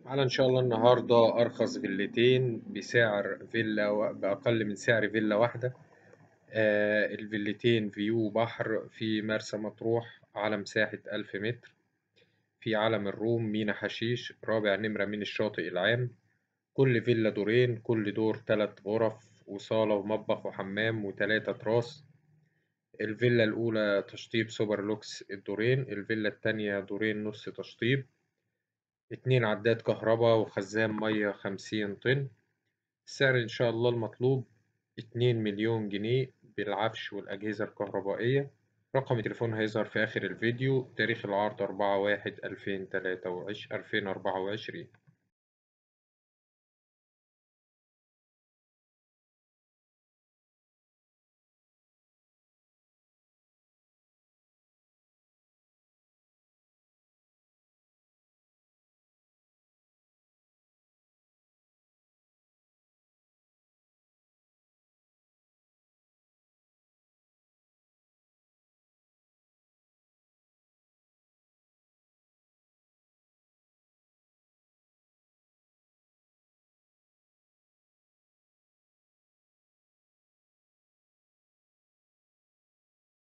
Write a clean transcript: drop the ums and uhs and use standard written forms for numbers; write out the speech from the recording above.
على إن شاء الله النهاردة أرخص فيلتين بسعر بأقل من سعر فيلا واحدة. الفيلتين فيو بحر في مرسى مطروح على مساحة 1000 متر، في علم الروم مينا حشيش رابع نمرة من الشاطئ العام. كل فيلا دورين، كل دور 3 غرف وصالة ومطبخ وحمام و3 تراس. الفيلا الأولى تشطيب سوبر لوكس الدورين، الفيلا التانية دورين نص تشطيب، 2 عداد كهرباء وخزان مية 50 طن. السعر إن شاء الله المطلوب 2 مليون جنيه بالعفش والأجهزة الكهربائية. رقم التليفون هيظهر في آخر الفيديو. تاريخ العرض 4/1/2024.